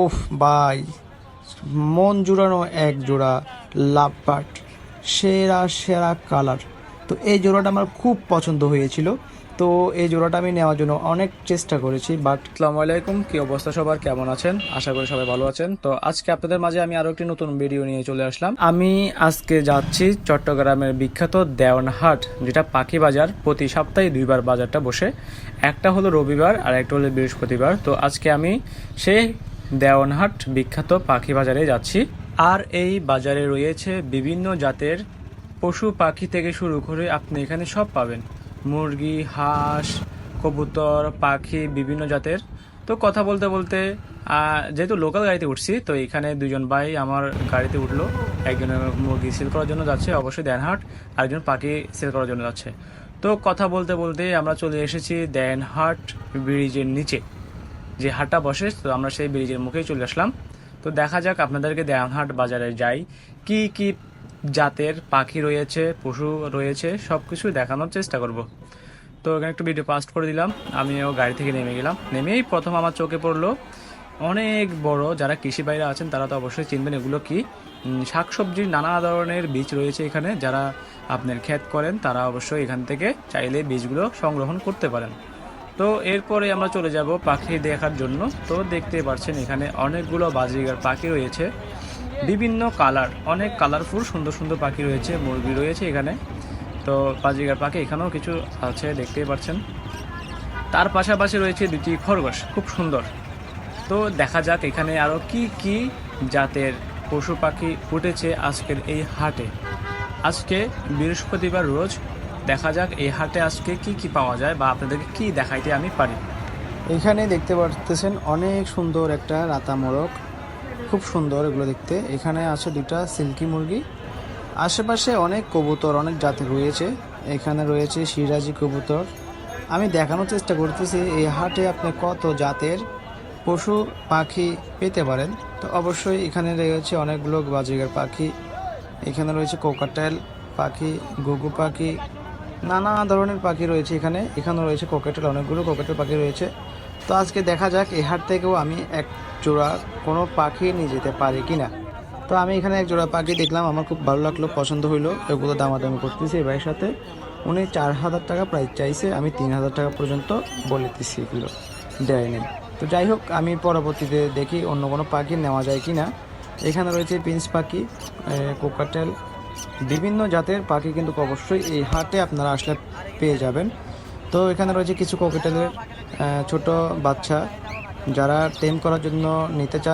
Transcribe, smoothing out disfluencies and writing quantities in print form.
ওফ ভাই, মন জুড়ানো এক জোড়া লাভ বার্ড, সেরা সেরা কালার। তো এই জোড়াটা আমার খুব পছন্দ হয়েছিল। তো এই জোড়াটা আমি নেওয়ার জন্য অনেক চেষ্টা করেছি, বাট আসসালামু আলাইকুম, কি অবস্থা সবার, কেমন আছেন? আশা করি সবাই ভালো আছেন। তো আজকে আপনাদের মাঝে আমি আরও একটি নতুন ভিডিও নিয়ে চলে আসলাম। আমি আজকে যাচ্ছি চট্টগ্রামের বিখ্যাত দেওয়ানহাট, যেটা পাখি বাজার। প্রতি সপ্তাহে দুইবার বাজারটা বসে, একটা হলো রবিবার আর একটা হলো বৃহস্পতিবার। তো আজকে আমি সেই দেওয়ানহাট বিখ্যাত পাখি বাজারে যাচ্ছি। আর এই বাজারে রয়েছে বিভিন্ন জাতের পশু পাখি থেকে শুরু করে আপনি এখানে সব পাবেন, মুরগি, হাঁস, কবুতর, পাখি বিভিন্ন জাতের। তো কথা বলতে বলতে যেহেতু লোকাল গাড়িতে উঠছি, তো এখানে দুজন ভাই আমার গাড়িতে উঠলো। একজন মুরগি সেল করার জন্য যাচ্ছে অবশ্যই দেওয়ানহাট, আরেকজন পাখি সেল করার জন্য যাচ্ছে। তো কথা বলতে বলতে আমরা চলে এসেছি দেওয়ানহাট ব্রিজের নিচে যে হাটটা বসে। তো আমরা সেই ব্রিজের মুখেই চলে আসলাম। তো দেখা যাক, আপনাদেরকে দেওয়ানহাট বাজারে যাই, কি কি জাতের পাখি রয়েছে, পশু রয়েছে, সব কিছু দেখানোর চেষ্টা করব। তো এখানে একটু ভিডিও পাস্ট করে দিলাম। আমিও গাড়ি থেকে নেমে গেলাম। নেমেই প্রথম আমার চোখে পড়লো অনেক বড়, যারা কৃষি বাইরে আছেন তারা তো অবশ্যই চিনবেন এগুলো কি। শাকসবজির নানা ধরনের বীজ রয়েছে এখানে। যারা আপনার ক্ষেত করেন তারা অবশ্যই এখান থেকে চাইলে বীজগুলো সংগ্রহণ করতে পারেন। তো এরপরে আমরা চলে যাব পাখি দেখার জন্য। তো দেখতে পাচ্ছেন এখানে অনেকগুলো বাজিগার পাখি রয়েছে, বিভিন্ন কালার, অনেক কালারফুল সুন্দর সুন্দর পাখি রয়েছে, মুরগি রয়েছে এখানে। তো বাজিগার পাখি এখানেও কিছু আছে, দেখতেই পাচ্ছেন। তার পাশাপাশি রয়েছে দুটি খরগোশ, খুব সুন্দর। তো দেখা যাক এখানে আরও কি কি জাতের পশু পাখি উঠেছে আজকের এই হাটে। আজকে বৃহস্পতিবার রোজ, দেখা যাক এই হাটে আজকে কি কি পাওয়া যায় বা আপনাদেরকে কি দেখাইতে আমি পারি। এখানে দেখতে পাচ্ছেন অনেক সুন্দর একটা রাতা মোরগ, খুব সুন্দর এগুলো দেখতে। এখানে আছে দুটা সিল্কি মুরগি। আশেপাশে অনেক কবুতর, অনেক জাতের রয়েছে। এখানে রয়েছে সিরাজি কবুতর। আমি দেখানোর চেষ্টা করতেছি এই হাটে আপনি কত জাতের পশু পাখি পেতে পারেন। তো অবশ্যই এখানে রয়েছে অনেকগুলো বাজিগার পাখি। এখানে রয়েছে কোকাটেল পাখি, ঘুঘু পাখি, নানা ধরনের পাখি রয়েছে এখানে। এখানে রয়েছে কোকাটেল, অনেকগুলো কোকাটেল পাখি রয়েছে। তো আজকে দেখা যাক এই হাট থেকেও আমি এক জোড়া কোনো পাখি নিয়ে যেতে পারি কিনা। তো আমি এখানে এক জোড়া পাখি দেখলাম, আমার খুব ভালো লাগলো, পছন্দ হইলো। এগুলো দামাদামি করতেছি এই ভাইয়ের সাথে। উনি 4,000 টাকা প্রাইস চাইছে, আমি 3,000 টাকা পর্যন্ত বলেতেছি, এগুলো দেয়নি। তো যাই হোক, আমি পরবর্তীতে দেখি অন্য কোনো পাখি নেওয়া যায় কি না। এখানে রয়েছে পিন্স পাখি, কোকাটেল, বিভিন্ন জাতের পাখি কিন্তু অবশ্যই এই হাটে আপনারা আসলে পেয়ে যাবেন। তো এখানে রয়েছে কিছু কোকাটেলের ছোট বাচ্চা, যারা টেম করার জন্য নিতে চান।